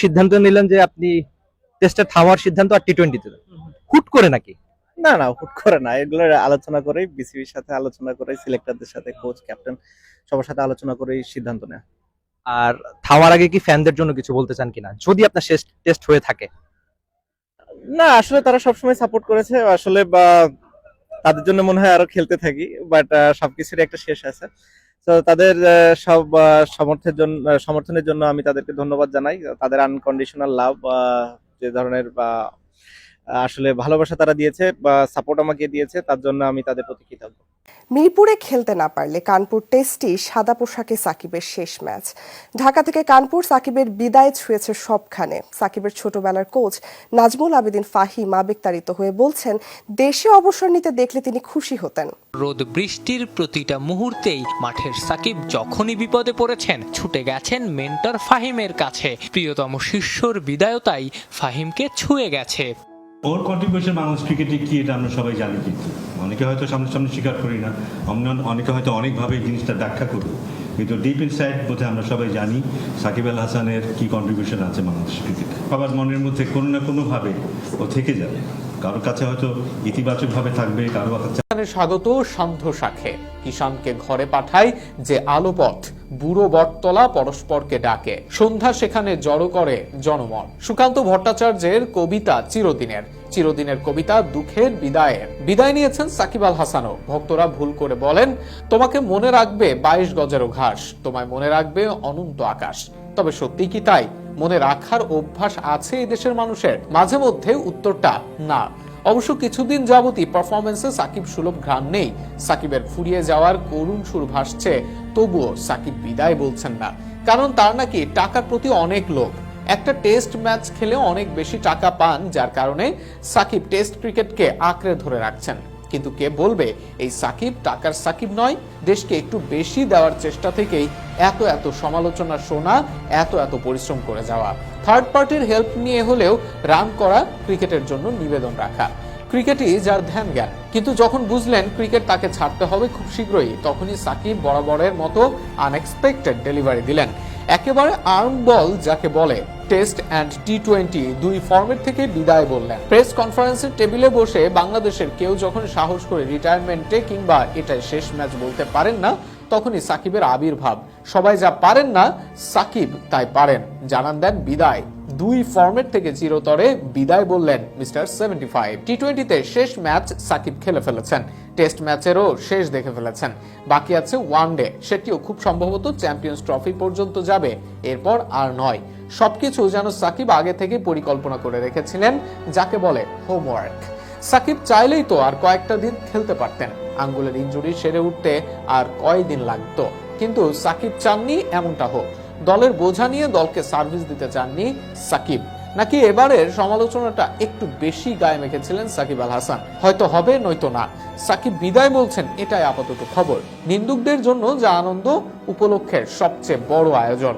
সিদ্ধান্ত নিলেন যে আপনি টেস্টে থামার সিদ্ধান্ত আর টি-20 তে হুট করে নাকি? না না, হুট করে না, এগুলো আলোচনা করেই, বিসিবির সাথে আলোচনা করে, সিলেক্টরদের সাথে, কোচ, ক্যাপ্টেন সবার সাথে আলোচনা করেই সিদ্ধান্ত নেওয়া। আর থামার আগে কি ফ্যানদের জন্য কিছু বলতে চান কিনা, যদি আপনার শেষ টেস্ট হয়ে থাকে? না, আসলে তারা সবসময় সাপোর্ট করেছে, আসলে বা তাদের জন্য মনে হয় আরো খেলতে থাকি, বাট সবকিছুরই একটা শেষ আছে। তো তাদের সব সমর্থনের জন্য আমি তাদেরকে ধন্যবাদ জানাই। তাদের আনকন্ডিশনাল লাভ, যে ধরনের বা আসলে ভালোবাসা তারা দিয়েছে বা সাপোর্ট আমাকে দিয়েছে, তার জন্য আমি তাদের প্রতি কৃতজ্ঞ। মিরপুরে খেলতে না পারলে কানপুর টেস্টই সাদা পোশাকে সাকিবের শেষ ম্যাচ। ঢাকা থেকে কানপুর সাকিবের বিদায় ছুঁয়েছে সবখানে। সাকিবের ছোটবেলার কোচ নাজমুল আবেদিন ফাহিম আবেগতাড়িত হয়ে বলছেন, দেশে অবসর নিতে দেখলে তিনি খুশি হতেন। রোদ বৃষ্টির প্রতিটা মুহূর্তেই মাঠের সাকিব যখনই বিপদে পড়েছেন ছুটে গেছেন মেন্টর ফাহিমের কাছে। প্রিয়তম শিষ্যর বিদায়তাই ফাহিমকে ছুঁয়ে গেছে। ওর কন্ট্রিবিউশন বাংলাদেশ ক্রিকেটে কি এটা আমরা সবাই জানি, কিন্তু অনেকে হয়তো সামনে স্বীকার করি না, অনেকে হয়তো অনেকভাবে জিনিসটা ব্যাখ্যা করি, কিন্তু ডিপ ইনসাইড বোধে আমরা সবাই জানি সাকিব আল হাসানের কি কন্ট্রিবিউশন আছে বাংলাদেশ ক্রিকেটে। সবার মনের মধ্যে কোনো না কোনোভাবে ও থেকে যাবে, কারোর কাছে হয়তো ইতিবাচকভাবে থাকবে, কারো কাছে। স্বাগত সান্ধ্য শাখে কিষানকে ঘরে পাঠায় যে আলো পথ, বুড়ো বটতলা পরস্পরকে ডাকে, সন্ধ্যা সেখানে জড়ো করে জনমন। সুকান্ত ভট্টাচার্যের কবিতা চিরদিনের কবিতা দুঃখের বিদায় নিয়েছেন সাকিব আল হাসানও। ভক্তরা ভুল করে বলেন, তোমাকে মনে রাখবে 22 গজেরও ঘাস, তোমায় মনে রাখবে অনন্ত আকাশ। তবে সত্যি কি তাই? মনে রাখার অভ্যাস আছে এই দেশের মানুষের? মাঝে মধ্যে উত্তরটা না। অবশ্য কিছুদিন যাবতই পারফরমেন্সে সাকিব সুলভ ঘ্রাণ নেই। সাকিবের ফুরিয়ে যাওয়ার করুণ সুর ভাসছে, তবুও সাকিব বিদায় বলছেন না। কারণ তার নাকি টাকার প্রতি অনেক লোভ। একটা টেস্ট ম্যাচ খেলে অনেক বেশি টাকা পান, যার কারণে সাকিব টেস্ট ক্রিকেটকে আঁকড়ে ধরে রাখছেন। কিন্তু কে বলবে এই সাকিব টাকার সাকিব নয়? দেশকে একটু বেশি দেওয়ার চেষ্টা থেকেই এত সমালোচনা শোনা, এত পরিশ্রম করে যাওয়া, থার্ড পার্টির হেল্প নিয়ে হলেও রান করা, ক্রিকেটের জন্য নিবেদন রাখা, ক্রিকেটই যার ধ্যান জ্ঞান। কিন্তু যখন বুঝলেন ক্রিকেট তাকে ছাড়তে হবে খুব শীঘ্রই, তখনই সাকিব বরাবরের মতো আনএক্সপেক্টেড ডেলিভারি দিলেন। একেবারে আর্ম বল যাকে বলে, টেস্ট অ্যান্ড টি-20 দুই ফরম্যাট থেকে বিদায় বললেন। প্রেস কনফারেন্সের টেবিলে বসে বাংলাদেশের কেউ যখন সাহস করে রিটায়ারমেন্টে কিংবা এটাই শেষ ম্যাচ বলতে পারেন না, তখনই সাকিবের আবির্ভাব। সবাই যা পারেন না, সাকিব তাই পারেন, জানান দেন বিদায়। দুই ফরম্যাট থেকে চিরতরে বিদায় বললেন মিস্টার 75। টি-20তে শেষ ম্যাচ সাকিব খেলে ফেলেছেন, টেস্ট ম্যাচেরও শেষ দেখে ফেলেছেন। বাকি আছে ওয়ানডে, সেটিও খুব সম্ভবত চ্যাম্পিয়ন্স ট্রফি পর্যন্ত যাবে, এরপর আর নয়। সবকিছু যেন সাকিব আগে থেকে পরিকল্পনা করে রেখেছিলেন, যাকে বলে হোমওয়ার্ক। সাকিব চাইলেই তো আর কয়েকটা দিন খেলতে পারতেন, আঙ্গুলের ইনজুরি সেরে উঠতে আর কয়দিন লাগতো। কিন্তু সাকিব চাননি এমনটা হোক। দলের বোঝা নিয়ে দলকে সার্ভিস দিতে চাননি সাকিব। নাকি এবারের সমালোচনাটা একটু বেশি গায়ে মেখেছিলেন সাকিব আল হাসান? হয়তো হবে, নয়তো না। সাকিব বিদায় বলছেন, এটাই আপাতত খবর। নিন্দুকদের জন্য যা আনন্দ উপলক্ষের সবচেয়ে বড় আয়োজন।